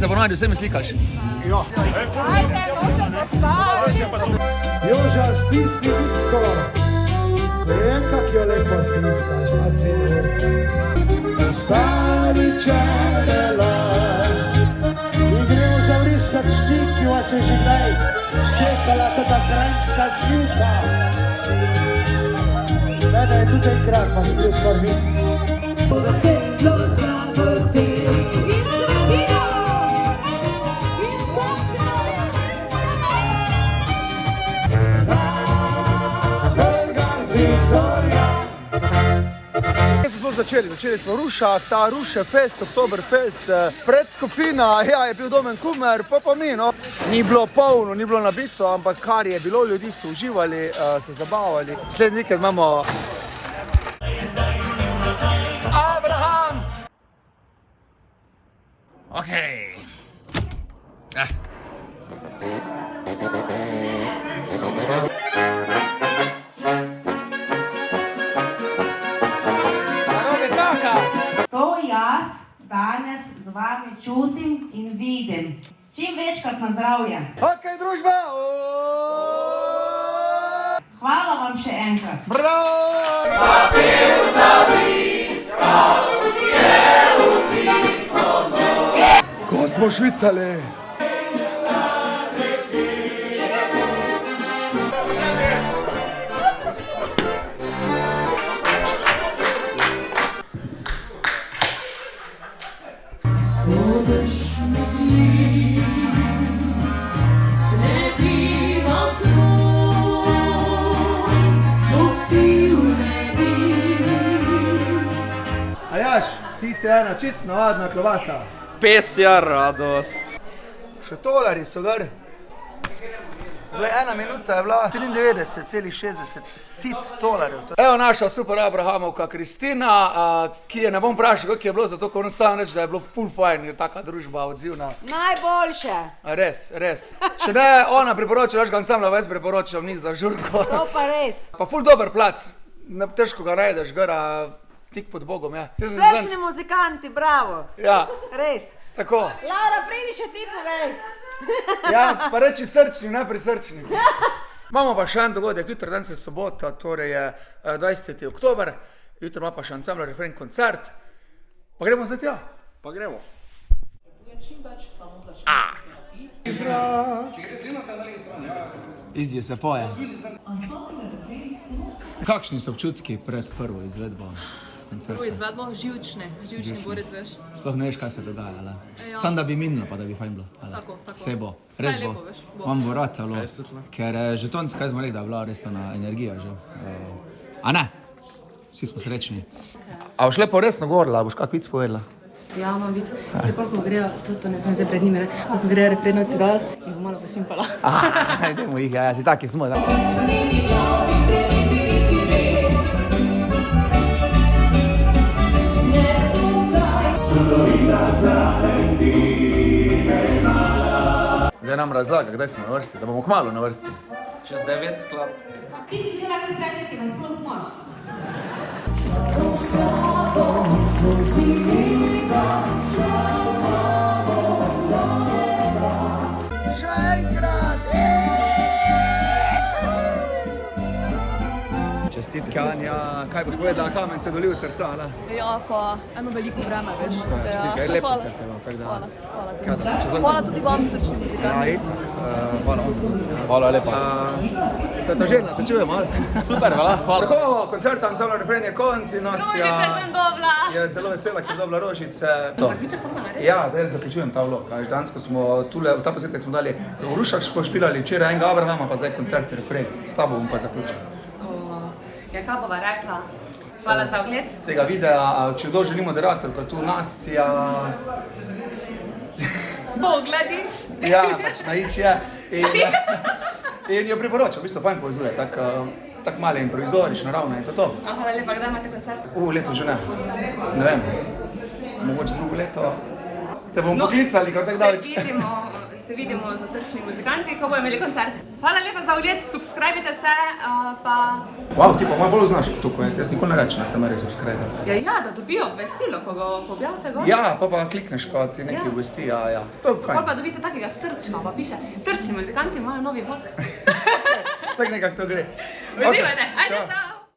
se ponavadi vsemi slikaš. Jo. Ajde, to se postavi. Joža, stisni ljudsko. Vem, kak jo lepo stiskaš, a si stari čerela. In gremo zavriskat vsi, ki vas je že kdaj vsekala teda kranjska sivka. Mene je tudi enkrat, pa sem bil skor vin. Veselo zavrti in svetino in skočilo Belga Zitvorja. Smo začeli smo Ruša, ta Ruše Fest, Oktoberfest, predskupina, ja, je bil Domen Kumer, pa mi, no. Ni bilo polno, ni bilo nabito, ampak kar je bilo, ljudi so uživali, se zabavali. Naslednji vikend imamo Abraham! Okej. To jaz danes z vami čutim in vidim. Čim večkrat na zdravje. Okej, družba! Hvala vam še enkrat. Bravo! Ko smo švicali? Aljaš, ti si ena čist navadna klobasa. Pesja radost. Še tolari so gor. Ena minuta je bila 93,60 sit tolarjev. Evo naša super Abrahamovka Kristina, ki je ne bom vprašal, kako je bilo, zato ko on sam reči, da je bilo ful fajn, je taka družba odzivna. Najboljše. Res. Če ne ona priporočila, našega ansambla vas priporočam njih za žurko. To pa res. Pa ful dober plac, težko ga najdeš, gora tik pod Bogom, ja. Srečni muzikanti, bravo. Ja, Res. tako. Laura, pridi še ti povej. Ja, pa reči srčni, ne prisrčni. Imamo pa še en dogodek, jutri danes je sobota, torej je 20. oktober, jutri ima pa še ansambla Refren koncert. Pa gremo zdaj tja? Pa gremo. Izje se poje. Kakšni so občutki pred prvo izvedbo koncerta? Prvo izvedbo? Živčne, Boris, veš. Sploh ne veš, kaj se dogaja, ali? Sam da bi minilo, pa da bi fajn bilo, ali? Tako. Vse bo, Vse res lepo, bo. veš, bo. Vam bo ratalo, ker že to, kaj smo rekli, da je bila res na energija že. A ne? Vsi smo srečni. A boš lepo resno govorila, boš kak vic povedala? Ja, imam vic. Se koliko grejo, to ne znam zdaj pred njimi, koliko grejo refrenovci dati, jih bom malo pošimpala. Idemo jih, ja, si taki smo, da. Zdaj nam razlaga, kdaj smo na vrsti, da bomo kmalu na vrsti. Čez 9 sklop. Ti si že tako srečen, ki vas sploh mož. Še enkrat! Čestitke, Anja, kaj boš povedala, kamen se doli v srca, ali? Ja, pa eno veliko vreme, veš. Čestitke, je lep koncert, tako da. Hvala ti. Hvala tudi vam, srčni muzikanti. Hvala vam. Hvala lepa. Ste to željna, se čujemo, ali? Super, hvala. Tako, koncert ansambla Refren je konc in Nastja dobla. je zelo vesela, ker je dobila rožice. Zaključek pa narediti? Ja, zdaj zaključujem ta vlog. Dansko smo tule, v ta posnetek smo dali v Rušah špilali včeraj enega Abrahama, pa zdaj koncert Refren. S tabo bom pa zaključil. Ja, kaj bova rekla? Hvala za ogled. Tega videa, če kdo želi moderatorko, tu Nastja... Bogladič. Ja, pač naič je. In jo priporočam, v bistvu fajn povezuje, tak male improvizoriš, naravno in to. Hvala lepa, kdaj imate koncert? Leto že ne. Ne vem. Mogoče drugo leto. Te bom poklicali, kot tako daleč. Se vidimo z srčnimi muzikanti, ko bojo imeli koncert. Hvala lepa za ogled, subscribite se, pa... Wow, ti pa malo bolj znaš kot tukaj, jaz nikoli ne rečem, da sem res subscriber. Ja, da dobijo obvestilo, ko ga objavite gor. Ja, pa klikneš, pa ti nekaj obvesti, ja. To je Pol fajn. pa dobite takega srčka, pa piše, srčni muzikanti imajo novi vlog. Tako nekako to gre. Uživajte, ajde, čau!